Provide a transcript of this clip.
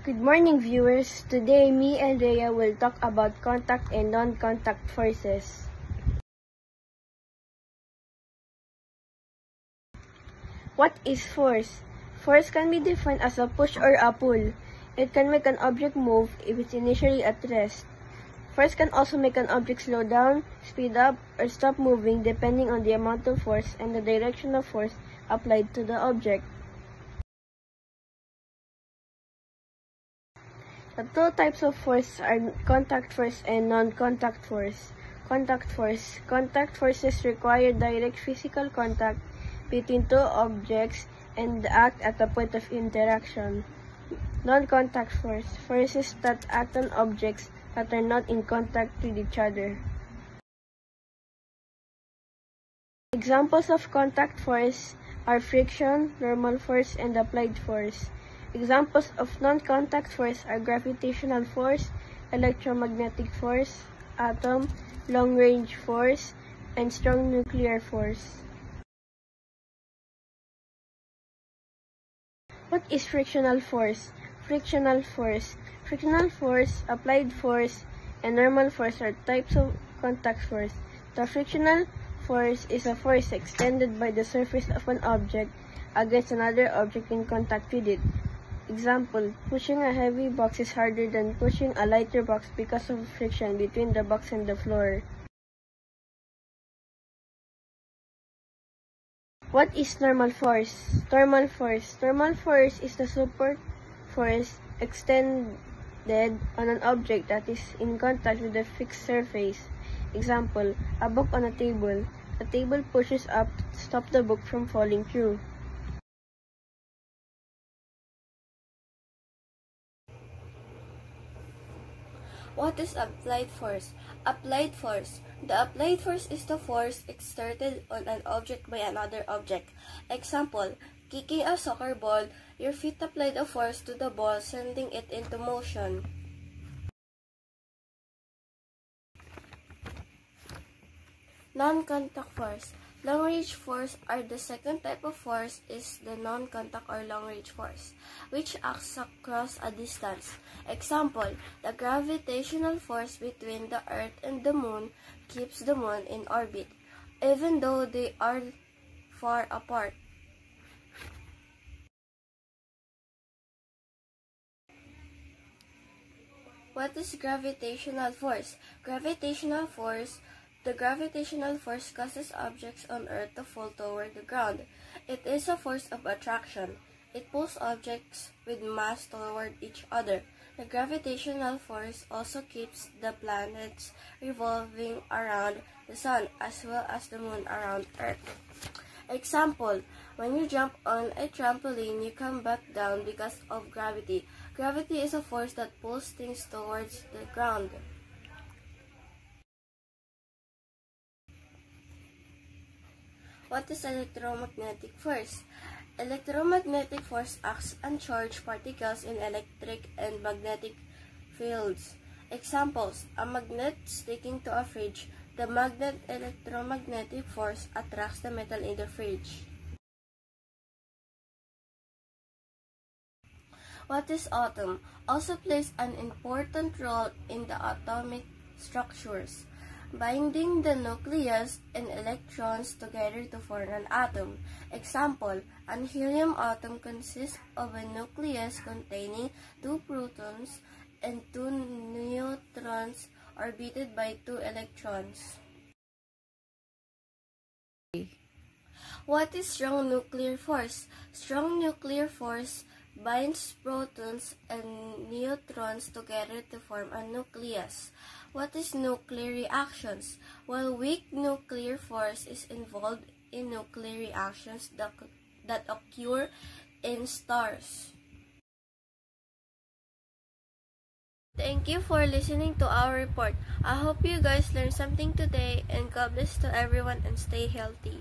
Good morning, viewers. Today, me and Rhea will talk about contact and non-contact forces. What is force? Force can be defined as a push or a pull. It can make an object move if it's initially at rest. Force can also make an object slow down, speed up, or stop moving depending on the amount of force and the direction of force applied to the object. The two types of force are contact force and non-contact force. Contact force. Contact forces require direct physical contact between two objects and act at the point of interaction. Non-contact force. Forces that act on objects that are not in contact with each other. Examples of contact force are friction, normal force, and applied force. Examples of non-contact force are gravitational force, electromagnetic force, atom, long-range force, and strong nuclear force. What is frictional force? Frictional force. Frictional force, applied force, and normal force are types of contact force. The frictional force is a force extended by the surface of an object against another object in contact with it. Example, pushing a heavy box is harder than pushing a lighter box because of friction between the box and the floor. What is normal force? Normal force. Normal force is the support force extended on an object that is in contact with a fixed surface. Example, a book on a table. The table pushes up to stop the book from falling through. What is applied force? Applied force. The applied force is the force exerted on an object by another object. Example, kicking a soccer ball, your feet applied a force to the ball, sending it into motion. Non-contact force. Long-range force are the second type of force is the non-contact or long-range force, which acts across a distance. Example, the gravitational force between the Earth and the Moon keeps the Moon in orbit, even though they are far apart. What is gravitational force? The gravitational force causes objects on Earth to fall toward the ground. It is a force of attraction. It pulls objects with mass toward each other. The gravitational force also keeps the planets revolving around the Sun as well as the Moon around Earth. Example, when you jump on a trampoline, you come back down because of gravity. Gravity is a force that pulls things towards the ground. What is electromagnetic force? Electromagnetic force acts on charged particles in electric and magnetic fields. Examples, a magnet sticking to a fridge. The magnet electromagnetic force attracts the metal in the fridge. What is atom? Also plays an important role in the atomic structures, binding the nucleus and electrons together to form an atom. Example, an helium atom consists of a nucleus containing 2 protons and 2 neutrons orbited by 2 electrons. What is strong nuclear force? Strong nuclear force binds protons and neutrons together to form a nucleus. What is nuclear reactions? While weak nuclear force is involved in nuclear reactions that occur in stars. Thank you for listening to our report. I hope you guys learned something today, and God bless to everyone and stay healthy.